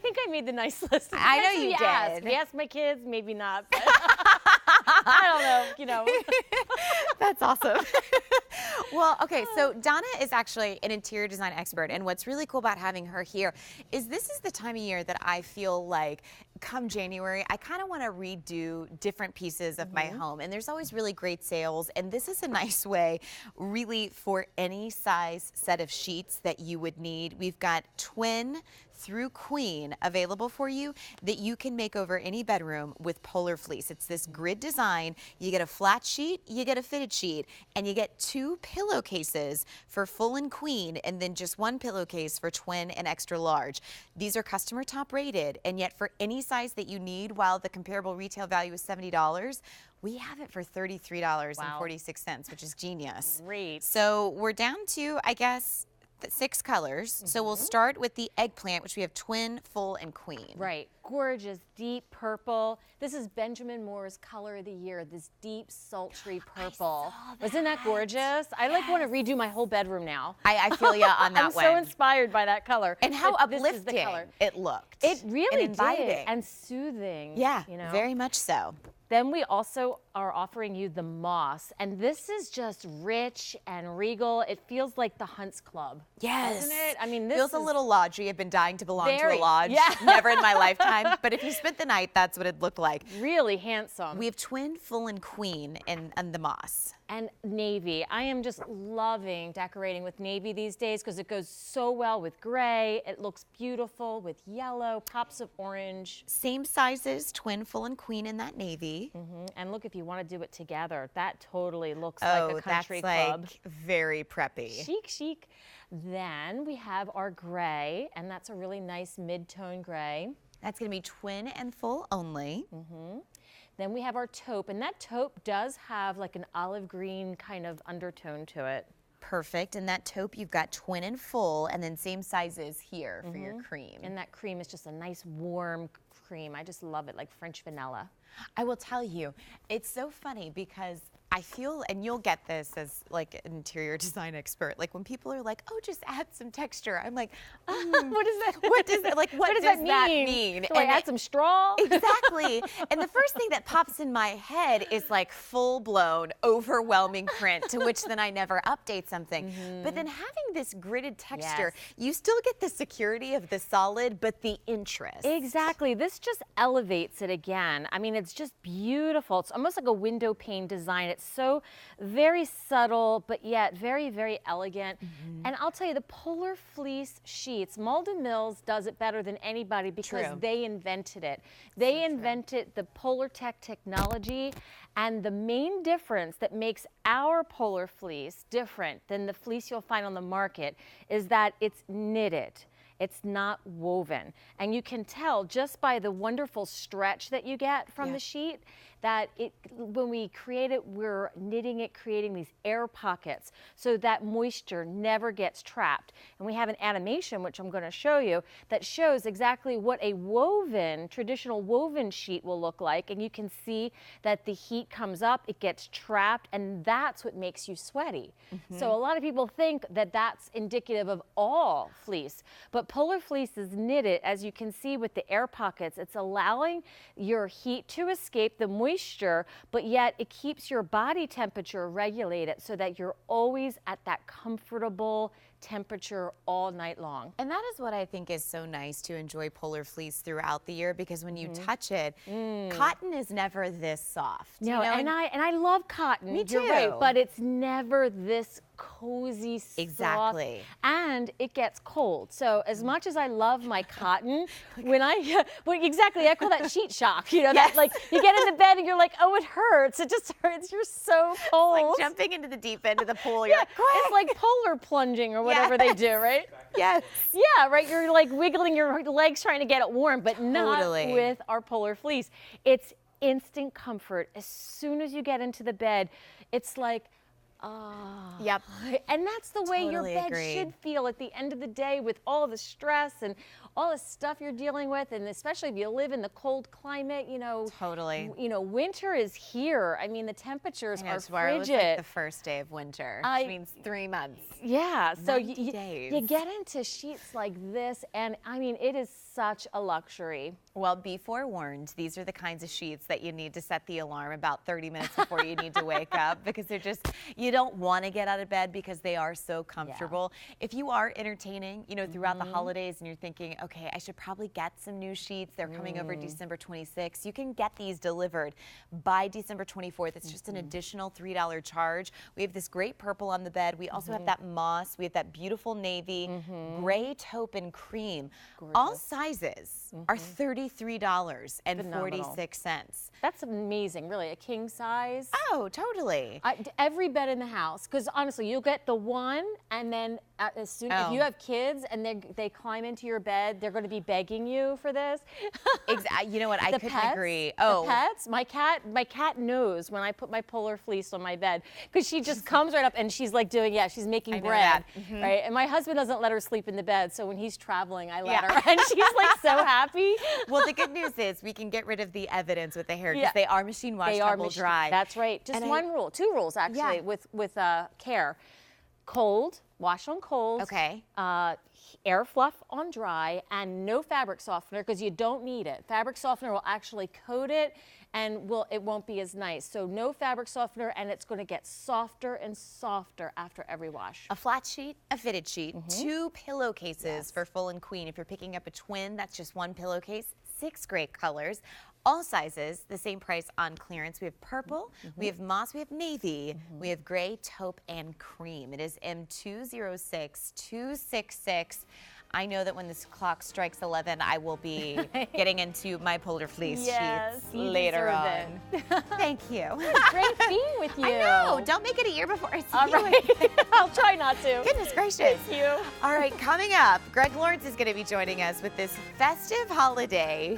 think I made the nice list. I know you did. did. We asked my kids, maybe not. But I don't know, That's awesome. Well, okay, so Donna is actually an interior design expert, and what's really cool about having her here is this is the time of year that I feel like come January, I kind of want to redo different pieces of my home, and there's always really great sales, and this is a nice way really for any size set of sheets that you would need. We've got twin through queen available for you that you can make over any bedroom with Polarfleece. It's this grid design. You get a flat sheet, you get a fitted sheet, and you get 2 pillowcases for full and queen, and then just 1 pillowcase for twin and extra large. These are customer top rated, and yet for any size that you need, while the comparable retail value is $70, we have it for $33.46, which is genius. Great. So we're down to, I guess, 6 colors. So we'll start with the eggplant, which we have twin, full, and queen. Right. Gorgeous, deep purple. This is Benjamin Moore's color of the year, this deep, sultry purple. Isn't that gorgeous? I like want to redo my whole bedroom now. I feel you on that I'm one. so inspired by that color. And how But this is the uplifting color. it looked. It really and inviting. did. And soothing. Yeah, you know? very much so. Then we also are offering you the moss, and this is just rich and regal. It feels like the Hunts Club. Yes. Doesn't it? I mean, this feels a is little lodgy. I've been dying to belong to very- a lodge. yeah. Never in my lifetime. But if you spent the night, that's what it'd look like. really handsome. We have twin, full, and queen and the moss. And navy. I am just loving decorating with navy these days because it goes so well with gray. It looks beautiful with yellow, pops of orange. Same sizes, twin, full, and queen in that navy. And look, if you want to do it together, that totally looks like a country that's club. like very preppy. Chic, chic. Then we have our gray, and that's a really nice mid-tone gray. That's going to be twin and full only. Then we have our taupe, and that taupe does have like an olive green kind of undertone to it. Perfect. And that taupe, you've got twin and full, and then same sizes here for your cream. And that cream is just a nice warm cream. I just love it, like French vanilla. I will tell you, it's so funny because I feel, and you'll get this as like an interior design expert, like when people are like, oh, just add some texture. I'm like, What is that? what does that, like, what does that mean? Do I add some straw? Exactly. And the first thing that pops in my head is like full-blown, overwhelming print, to which then I never update something. But then having this gridded texture, you still get the security of the solid, but the interest. Exactly. This just elevates it again. I mean, it's just beautiful. It's almost like a window pane design. It's so very subtle, but yet very, very elegant. And I'll tell you, the Polarfleece sheets, Malden Mills does it better than anybody because they invented it. They invented the Polartec technology, and the main difference that makes our Polarfleece different than the fleece you'll find on the market is that it's knitted. It's not woven. And you can tell just by the wonderful stretch that you get from the sheet that when we create it, we're knitting it, creating these air pockets so that moisture never gets trapped. And we have an animation, which I'm going to show you, that shows exactly what a traditional woven sheet will look like. And you can see that the heat comes up, it gets trapped, and that's what makes you sweaty. So a lot of people think that that's indicative of all fleece, but Polarfleece is knitted, as you can see with the air pockets. It's allowing your heat to escape the moisture, but yet it keeps your body temperature regulated so that you're always at that comfortable temperature all night long. And that is what I think is so nice to enjoy Polarfleece throughout the year, because when you touch it, cotton is never this soft. No, you know? and I love cotton. Me You're right, too. but it's never this cozy, soft. Exactly. And it gets cold. So as much as I love my cotton, when exactly, I call that sheet shock. You know, that like you get into bed and you're like, oh, it hurts. It just hurts. You're so cold. It's like jumping into the deep end of the pool. You're like, it's like polar plunging or whatever they do, right? Yes. Yeah, right. You're like wiggling your legs trying to get it warm, but not Totally. with our Polarfleece. It's instant comfort. As soon as you get into the bed, it's like, Yep. and that's the way your Totally bed agree. should feel at the end of the day with all the stress and all the stuff you're dealing with, and especially if you live in the cold climate, you know. Totally. You know, winter is here. I mean, the temperatures are It was frigid. like the first day of winter, which means 3 months. Yeah, so 90 days. you get into sheets like this, and I mean, it is such a luxury. Well, be forewarned, these are the kinds of sheets that you need to set the alarm about 30 minutes before you need to wake up, because they're just, you don't want to get out of bed because they are so comfortable. If you are entertaining, you know, throughout the holidays and you're thinking, okay, I should probably get some new sheets. They're coming over December 26th. You can get these delivered by December 24th. It's just an additional $3 charge. We have this great purple on the bed. We also have that moss. We have that beautiful navy, gray, taupe, and cream. Gorgeous. All sizes are $33.46. That's amazing, really. A king size. Oh, totally. Every bed in the house, because honestly, you'll get the one, and then as soon if you have kids and they climb into your bed, they're going to be begging you for this. Exactly. You know what? I couldn't agree. The pets. My cat knows when I put my polar fleece on my bed, because she just comes right up and she's like doing, she's making bread, right? And my husband doesn't let her sleep in the bed, so when he's traveling, I let her, and she's like so happy. Well, the good news is we can get rid of the evidence with the hair, because they are machine washed, tumble dry. That's right. Just two rules actually with care. Cold, wash on cold. Okay. Air fluff on dry, and no fabric softener, because you don't need it. Fabric softener will actually coat it, and it won't be as nice. So no fabric softener, and it's going to get softer and softer after every wash. A flat sheet, a fitted sheet, 2 pillowcases for full and queen. If you're picking up a twin, that's just 1 pillowcase, 6 great colors. All sizes, the same price on clearance. We have purple, we have moss, we have navy, we have gray, taupe, and cream. It is M206266. I know that when this clock strikes 11, I will be getting into my Polarfleece sheets later on. Thank you. It's great being with you. I know. Don't make it a year before I see you. All right. I'll try not to. Goodness gracious. Thank you. All right, coming up, Greg Lawrence is going to be joining us with this festive holiday.